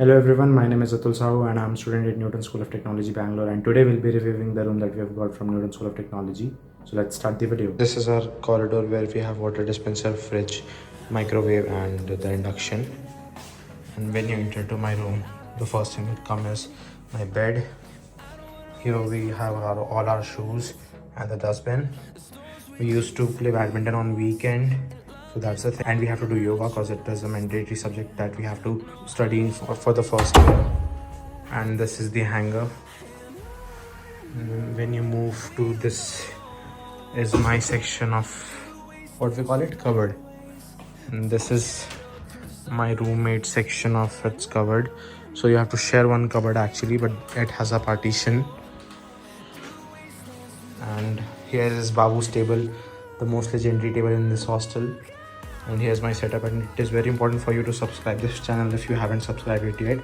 Hello everyone, my name is Atul Sahu and I'm a student at Newton School of Technology, Bangalore, and today we'll be reviewing the room that we have got from Newton School of Technology. So let's start the video. This is our corridor where we have water dispenser, fridge, microwave and the induction. And when you enter to my room, the first thing that comes is my bed. Here we have all our shoes and the dustbin. We used to play badminton on weekend, so that's the thing. And we have to do yoga because it is a mandatory subject that we have to study for the first year. And this is the hanger. When you move to this is my section of what we call it, cupboard. And this is my roommate section of its cupboard. So you have to share one cupboard actually, but it has a partition. And here is Babu's table, the most legendary table in this hostel. And here's my setup, and it is very important for you to subscribe this channel if you haven't subscribed it yet.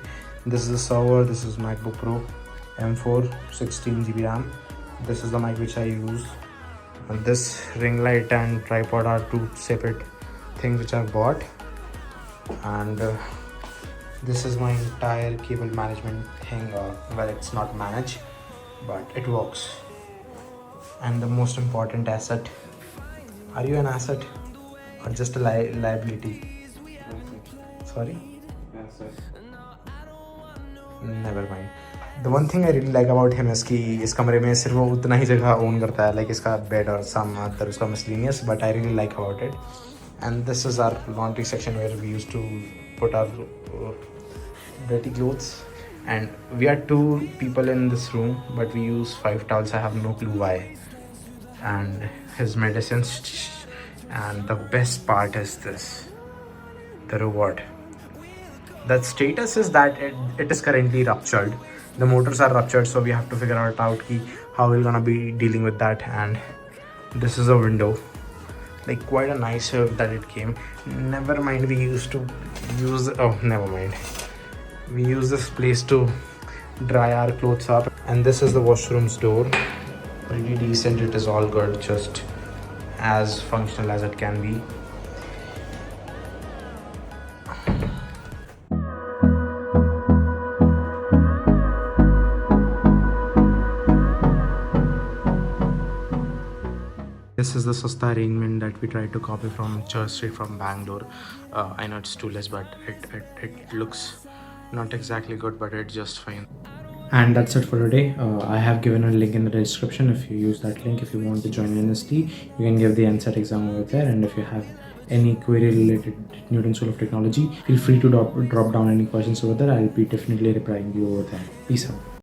This is the server. This is MacBook Pro M4 16GB RAM. This is the mic which I use, and this ring light and tripod are two separate things which I bought. And this is my entire cable management thing. Well, it's not managed, but it works. And the most important asset, are you an asset or just a liability? Sorry? Asset. Never mind. The one thing I really like about him is कि इस कमरे में सिर्फ वो उतना ही जगह own करता है, like इसका bed और some other उसका miscellaneous, but I really like about it. And this is our laundry section where we used to put our dirty clothes. And we are 2 people in this room, but we use 5 towels. I have no clue why. And his medicines. And the best part is this, the reward. The status is that it is currently ruptured. The motors are ruptured, so we have to figure out how we're gonna be dealing with that. And this is a window, like quite a nice that it came. Never mind, we used to use, oh never mind, we use this place to dry our clothes up. And this is the washroom's door, pretty decent. It is all good, just as functional as it can be. This is the Sasta arrangement that we tried to copy from Church Street from Bangalore. I know it's too less, but it looks not exactly good, but it's just fine. And that's it for today. I have given a link in the description. If you use that link, if you want to join NST, you can give the NSET exam over there. And if you have any query related to Newton School of Technology, feel free to drop down any questions over there. I'll be definitely replying you over there. Peace out.